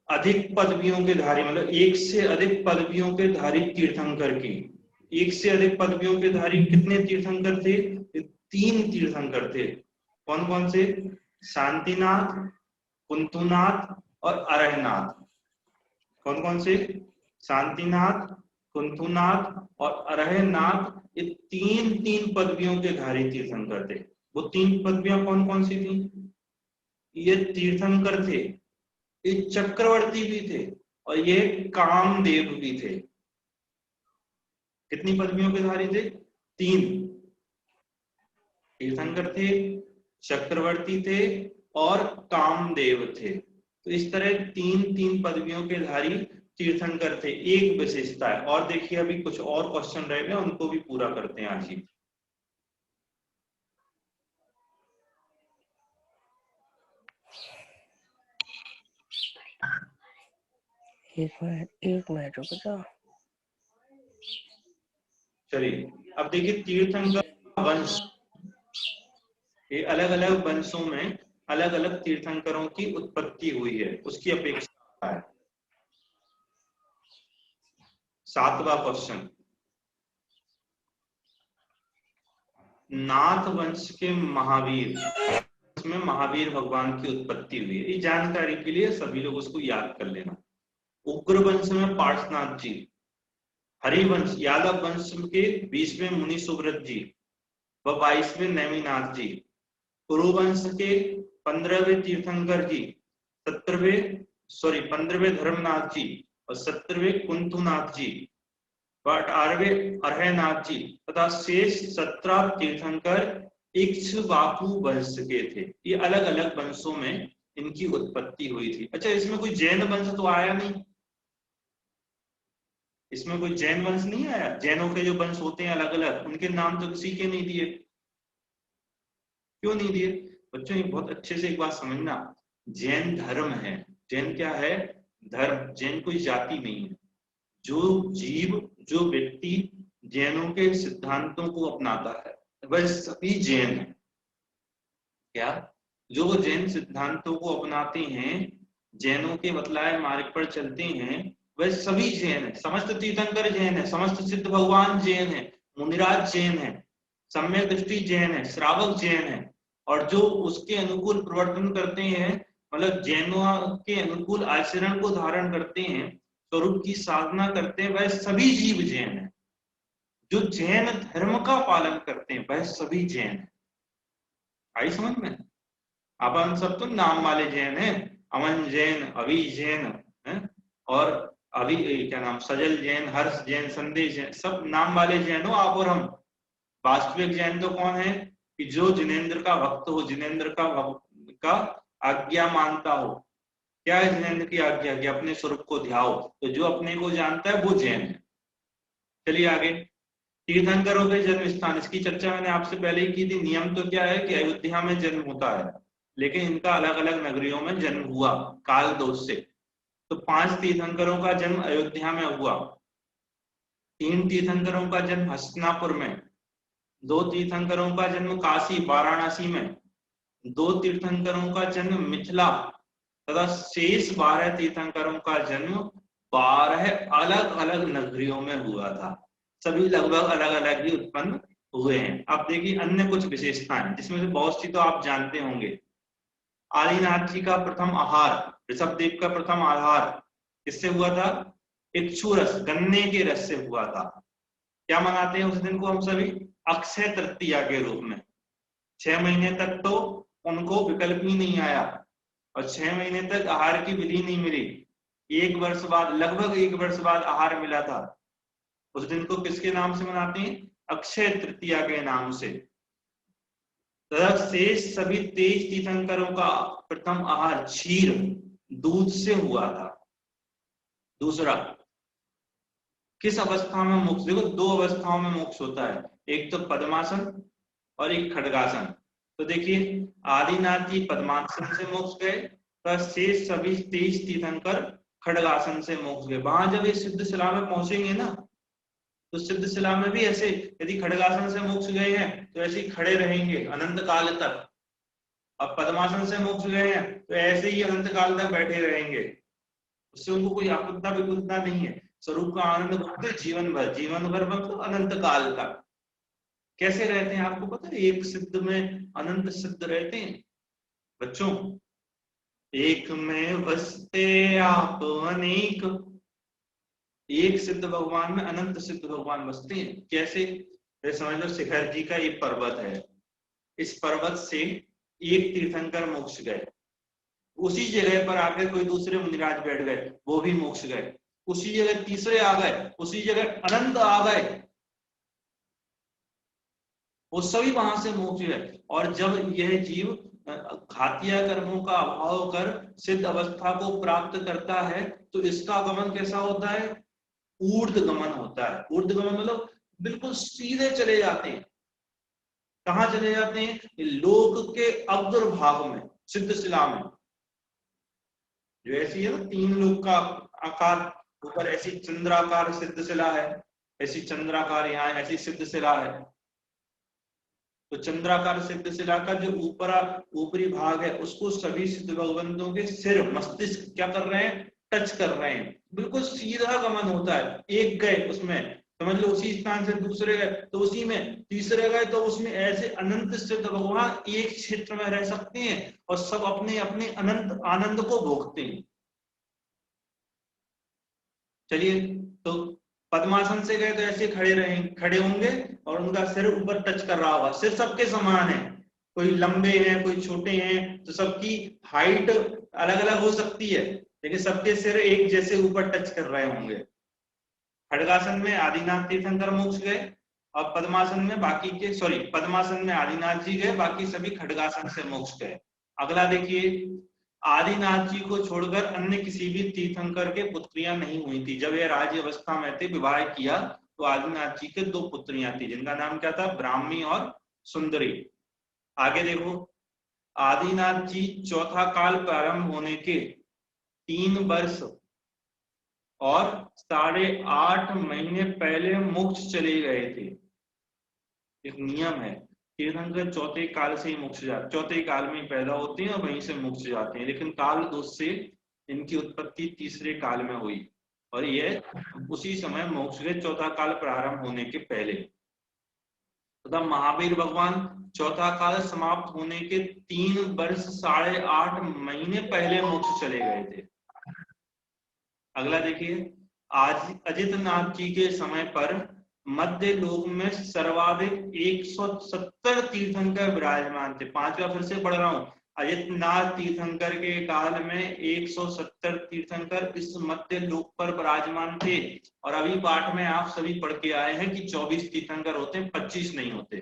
अधिक पदवियों के धारी, मतलब एक से अधिक पदवियों के धारी तीर्थंकर की। एक से अधिक पदवियों के धारी कितने तीर्थंकर थे? 3 तीर्थंकर थे। कौन कौन से? शांतिनाथ, कुंतुनाथ और अरहनाथ। कौन कौन से? शांतिनाथ, कुंतुनाथ और अरहनाथ। ये 3 पदवियों के धारी तीर्थंकर थे। वो 3 पदवियां कौन कौन सी थी? ये तीर्थंकर थे, ये चक्रवर्ती भी थे और ये कामदेव भी थे। कितनी पदवियों के धारी थे? 3। तीर्थंकर थे, चक्रवर्ती थे और कामदेव थे। तो इस तरह 3 पदवियों के धारी तीर्थंकर थे। एक विशेषता है। और देखिए अभी कुछ और क्वेश्चन रह गए, उनको भी पूरा करते हैं आज ही। एक मिनट रुको तो। चलिए अब देखिए तीर्थंकर वंश, ये अलग अलग वंशों में अलग अलग तीर्थंकरों की उत्पत्ति हुई है, उसकी अपेक्षा है। 7वां क्वेश्चन, नाथ वंश के महावीर, इसमें महावीर भगवान की उत्पत्ति हुई है। ये जानकारी के लिए सभी लोग उसको याद कर लेना। उग्र वंश में पार्श्वनाथ जी, हरिवंश यादव वंश के 20वें मुनि सुव्रत जी व 22वें नेमिनाथ जी, कुरुवंश के 15वें तीर्थंकर जी, 15वें धर्मनाथ जी और 17वें कुंतुनाथ जी, 18वें अरहनाथ जी तथा शेष 17 तीर्थंकर इक्ष्वाकु वंश के थे। ये अलग अलग वंशों में इनकी उत्पत्ति हुई थी। अच्छा, इसमें कोई जैन वंश तो आया नहीं? इसमें कोई जैन वंश नहीं आया? जैनों के जो वंश होते हैं अलग अलग, उनके नाम तो किसी के नहीं दिए। क्यों नहीं दिए? बच्चों ये बहुत अच्छे से एक बात समझना, जैन धर्म है। जैन क्या है? धर्म। जैन कोई जाति नहीं है। जो जीव, जो व्यक्ति जैनों के सिद्धांतों को अपनाता है वह सभी जैन है। क्या? जो जैन सिद्धांतों को अपनाते हैं, जैनों के बतलाए मार्ग पर चलते हैं, वह सभी जैन है। समस्त तीर्थंकर जैन है, समस्त सिद्ध भगवान जैन है, मुनिराज जैन है, सम्यक दृष्टि जैन है, श्रावक जैन है, और जो उसके अनुकूल प्रवर्तन करते हैं, मतलब जैनों के अनुकूल आचरण को धारण करते हैं, स्वरूप की साधना करते हैं, वह सभी जीव जैन है। जो जैन धर्म का पालन करते हैं वह सभी जैन है। आई समझ में? अपन सब तो नाम वाले जैन है, अमन जैन, अभी जैन है, और अभी क्या नाम, सजल जैन, हर्ष जैन, संदेश जैन, सब नाम वाले जैन हो आप और हम। वास्तविक जैन तो कौन है कि जो जिनेंद्र का भक्त हो, जिनेंद्र का आज्ञा मानता हो। क्या है जिनेंद्र की आज्ञा? कि अपने स्वरूप को ध्याओ। तो जो अपने को जानता है वो जैन है। चलिए आगे, तीर्थंकरों के जन्म स्थान, इसकी चर्चा मैंने आपसे पहले ही की थी। नियम तो क्या है कि अयोध्या में जन्म होता है, लेकिन इनका अलग अलग नगरियों में जन्म हुआ काल दोष से। तो 5 तीर्थंकरों का जन्म अयोध्या में हुआ, 3 तीर्थंकरों का जन्म हस्तिनापुर में, 2 तीर्थंकरों का जन्म काशी वाराणसी में, 2 तीर्थंकरों का जन्म मिथिला, तथा शेष 12 तीर्थंकरों का जन्म 12 अलग अलग नगरियों में हुआ था। सभी लगभग अलग अलग ही उत्पन्न हुए हैं। अब देखिए अन्य कुछ विशेषताएं, जिसमें से बहुत सी तो आप जानते होंगे। आदिनाथ जी का प्रथम आहार, ऋषभदेव का प्रथम आहार किससे हुआ था? इक्षु रस, गन्ने के रस से हुआ था। क्या मनाते हैं उस दिन को हम सभी? अक्षय तृतीया के रूप में। 6 महीने तक तो उनको विकल्प ही नहीं आया, और 6 महीने तक आहार की विधि नहीं मिली। 1 वर्ष बाद, लगभग 1 वर्ष बाद आहार मिला था। उस दिन को किसके नाम से मनाते हैं? अक्षय तृतीया के नाम से। तथा शेष सभी 23 तीर्थंकरों का प्रथम आहार क्षीर, दूध से हुआ था। दूसरा, किस अवस्था में मोक्ष? देखो 2 अवस्थाओं में मोक्ष होता है, एक तो पद्मासन और एक खड्गासन। तो देखिए आदिनाथ जी पद्मासन से मोक्ष गए, तथा शेष सभी 23 तीर्थंकर खड्गासन से मोक्ष गए। वहां जब ये सिद्ध शिला में पहुंचेंगे ना, तो सिद्ध शिला में भी ऐसे, यदि खड्गासन से मोक्ष गए हैं तो ऐसे ही खड़े रहेंगे अनंत काल तक। अब पद्मासन से मोक्ष गए हैं तो ऐसे ही अनंत काल तक बैठे रहेंगे, उससे उनको कोई आपदा विपदा नहीं है। स्वरूप का आनंद भोगते जीवन भर, जीवन भर मतलब अनंत काल तक। कैसे रहते हैं आपको पता है? एक सिद्ध में अनंत सिद्ध रहते हैं बच्चों। एक में बसते आप अनेक, एक सिद्ध भगवान में अनंत सिद्ध भगवान बसते हैं। कैसे? समझ लो शिखर जी का एक पर्वत है, इस पर्वत से एक तीर्थंकर मोक्ष गए, उसी जगह पर आकर कोई दूसरे मुनिराज बैठ गए, वो भी मोक्ष गए, उसी जगह तीसरे आ गए, उसी जगह अनंत आ गए, वो सभी वहां से मोक्ष गए। और जब यह जीव घातिया कर्मों का अभाव कर सिद्ध अवस्था को प्राप्त करता है तो इसका गमन कैसा होता है? ऊर्ध्व गमन होता है। ऊर्ध्व गमन मतलब बिल्कुल सीधे चले जाते हैं। कहां चले जाते हैं? लोक के अग्रभाग में, सिद्ध शिला में। जो ऐसी है ना 3 लोक का आकार, ऊपर ऐसी चंद्राकार सिद्ध शिला है, ऐसी चंद्राकार यहाँ ऐसी सिद्ध शिला है। तो चंद्राकार सिद्ध शिला का जो ऊपरी भाग है उसको सभी सिद्ध भगवंतों के सिर, मस्तिष्क क्या कर रहे हैं? टच कर रहे हैं। बिल्कुल सीधा गमन होता है। एक गए उसमें, समझ लो उसी स्थान से दूसरे गए तो उसी में, तीसरे गए तो उसमें, ऐसे अनंत सिद्ध भगवान एक क्षेत्र में रह सकते हैं और सब अपने अपने अनंत आनंद को भोगते हैं। चलिए, तो पद्मासन से गए तो ऐसे खड़े होंगे और उनका सिर ऊपर टच कर रहा होगा। सिर सबके समान है, कोई लंबे हैं कोई छोटे हैं, तो सबकी हाइट अलग अलग हो सकती है, लेकिन सबके सिर एक जैसे ऊपर टच कर रहे होंगे। खड्गासन में आदिनाथ तीर्थंकर मोक्ष गए और पद्मासन में पद्मासन में आदिनाथ जी गए, बाकी सभी खड्गासन से मोक्ष गए। अगला देखिए, आदिनाथ जी को छोड़कर अन्य किसी भी तीर्थंकर के पुत्रियां नहीं हुई थी। जब ये राज्य अवस्था में थे, विवाह किया, तो आदिनाथ जी के 2 पुत्रियां थी, जिनका नाम क्या था? ब्राह्मी और सुंदरी। आगे देखो, आदिनाथ जी चौथा काल प्रारंभ होने के 3 वर्ष और 8.5 महीने पहले मोक्ष चले गए थे। एक नियम है, तीर्थंकर चौथे काल से ही मोक्ष जाते, चौथे काल में पैदा होते हैं और वहीं से मोक्ष जाते हैं, लेकिन काल दोष से इनकी उत्पत्ति तीसरे काल में हुई और यह उसी समय मोक्ष के चौथा काल प्रारंभ होने के पहले तथा महावीर भगवान चौथा काल समाप्त होने के 3 वर्ष 8.5 महीने पहले मोक्ष चले गए थे। अगला देखिए, आज अजितनाथ जी के समय पर मध्य लोक में सर्वाधिक 170 तीर्थंकर विराजमान थे। 5वां फिर से पढ़ रहा हूं, अजितनाथ तीर्थंकर के काल में 170 तीर्थंकर इस मध्य लोक पर विराजमान थे। और अभी पाठ में आप सभी पढ़ के आए हैं कि 24 तीर्थंकर होते हैं, 25 नहीं होते।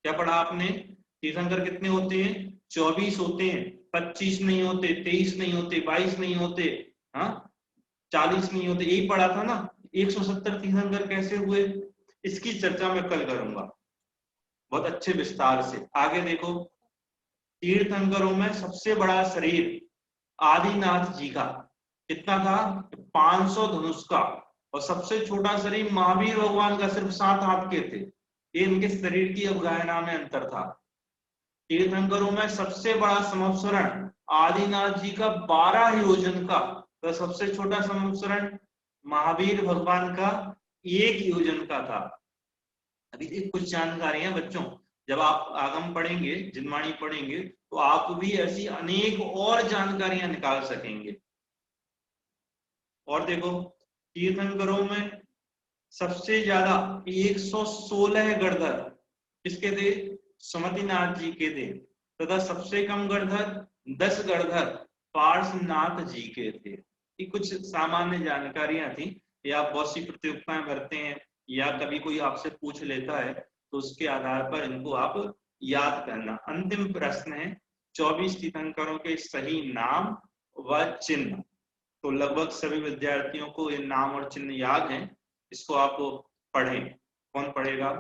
क्या पढ़ा आपने? तीर्थंकर कितने होते हैं? 24 होते हैं, 25 नहीं होते, 23 नहीं होते, 22 नहीं होते, हाँ 40 नहीं होते, यही पढ़ा था ना। 170 तीर्थंकर कैसे हुए, इसकी चर्चा मैं कल करूंगा बहुत अच्छे विस्तार से। आगे देखो, तीर्थंकरों में सबसे बड़ा शरीर आदिनाथ जी का कितना था? 500 धनुष का। और सबसे छोटा शरीर महावीर भगवान का सिर्फ 7 हाथ के थे। ये इनके शरीर की अवगाहना में अंतर था। तीर्थंकरों में सबसे बड़ा संवत्सरण आदिनाथ जी का 12 योजन का, तो सबसे छोटा संवत्सरण महावीर भगवान का 1 योजन का था। अभी कुछ जानकारियां बच्चों, जब आप आगम पढ़ेंगे, जिनवाणी पढ़ेंगे, तो आप भी ऐसी अनेक और जानकारियां निकाल सकेंगे। और देखो, तीर्थंकरों में सबसे ज्यादा 116 गणधर किसके थे? सुमतिनाथ जी के थे। तथा सबसे कम गणधर 10 गणधर पार्श्वनाथ जी के थे। ये कुछ सामान्य जानकारियां थी। ये आप बहुत सी प्रतियोगिताएं भरते हैं या कभी कोई आपसे पूछ लेता है तो उसके आधार पर इनको आप याद करना। अंतिम प्रश्न है, 24 तीर्थंकरों के सही नाम व चिन्ह। तो लगभग सभी विद्यार्थियों को ये नाम और चिन्ह याद हैं, इसको आप पढ़ें। कौन पढ़ेगा?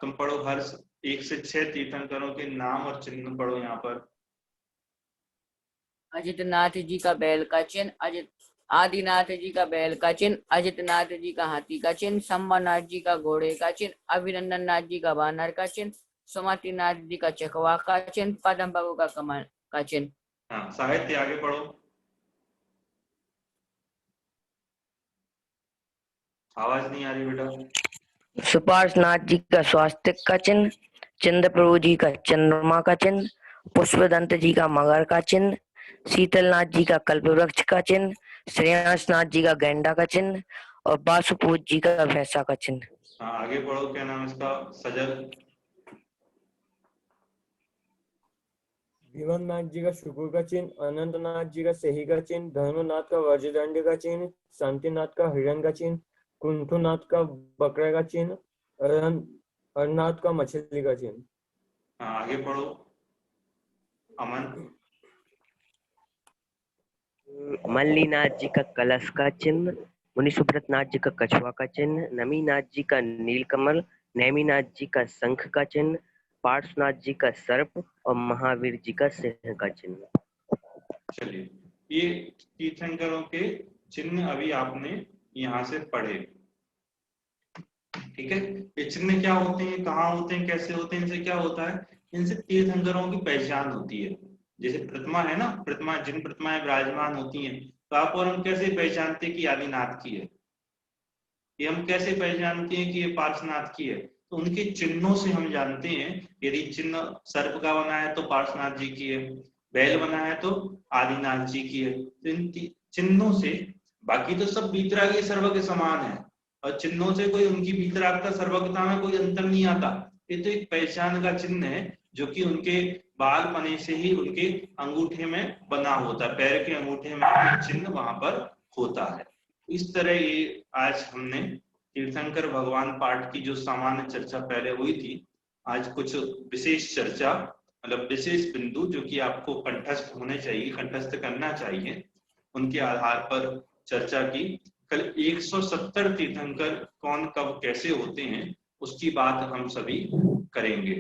तुम पढ़ो हर्ष, 1 से 6 तीर्थंकरों के नाम और चिन्ह पढ़ो। यहाँ पर अजितनाथ जी का बैल का चिन्ह, आदिनाथ जी का बैल का चिन्ह, अजितनाथ जी का हाथी का चिन्ह, संबरनाथ जी का घोड़े का चिन्ह, अभिनंदन नाथ जी का वानर का चिन्ह, सुमतिनाथ जी का चकवा का चिन्ह, पद्म बाबू का कमल का चिन्ह। हाँ, साहित्य आगे पढ़ो। आवाज नहीं आ रही बेटा। सुपार्शनाथ जी का स्वास्तिक का चिन्ह, चंद्र प्रभु जी का चंद्रमा का चिन्ह, पुष्पदंत जी का मगर का चिन्ह, शीतलनाथ जी का कल्प वृक्ष का चिन्ह, श्रेयांसनाथ जी का गेंडा का चिन्ह और बासुपूत जी का भैंसा का चिन्ह। हाँ, आगे पढ़ो। क्या नाम इसका? सजल। भीमनाथ जी का शुक्र का चिन्ह, अनंतनाथ जी का सही का चिन्ह, धनुनाथ का वज्रदंड का चिन्ह, शांतिनाथ का हिरण का चिन्ह, कुंठुनाथ का बकरा का चिन्ह, अरनाथ का मछली का चिन्ह। हाँ, आगे पढ़ो। अमन। मल्लीनाथ जी का कलश का चिन्ह, मुनि सुब्रतनाथ जी का कछुआ का चिन्ह, नमीनाथ जी का नीलकमल, नेमिनाथ जी का शंख का चिन्ह, पार्श्वनाथ जी का सर्प और महावीर जी का सिंह का चिन्ह। चलिए, ये तीर्थंकरों के चिन्ह अभी आपने यहाँ से पढ़े। ठीक है, ये चिन्ह क्या होते हैं, कहाँ होते हैं, कैसे होते हैं, इनसे क्या होता है? इनसे तीर्थंकरों की पहचान होती है। जैसे प्रतिमा है ना, प्रतिमा, जिन प्रतिमाएं विराजमान होती हैं, तो आप और हम कैसे पहचानते हैं कि आदिनाथ की है, ये हम कैसे पहचानते हैं कि ये पार्श्वनाथ की है? तो उनके चिन्हों से हम जानते हैं। यदि चिन्ह सर्प का बना है तो पार्श्वनाथ जी की है, बैल बना है तो आदिनाथ जी की है। तो इन चिन्हों से, बाकी तो सब वीतरागी सर्व के समान है और चिन्हों से कोई उनकी वीतरागता सर्वज्ञता में कोई अंतर नहीं आता। ये तो एक पहचान का चिन्ह है जो कि उनके बाल बने से ही उनके अंगूठे में बना होता है, पैर के अंगूठे में चिन्ह वहां पर होता है। इस तरह ये आज हमने तीर्थंकर भगवान पाठ की जो सामान्य चर्चा पहले हुई थी, आज कुछ विशेष चर्चा, मतलब विशेष बिंदु जो कि आपको कंठस्थ होने चाहिए, कंठस्थ करना चाहिए, उनके आधार पर चर्चा की। कल 170 तीर्थंकर कौन कब कैसे होते हैं उसकी बात हम सभी करेंगे।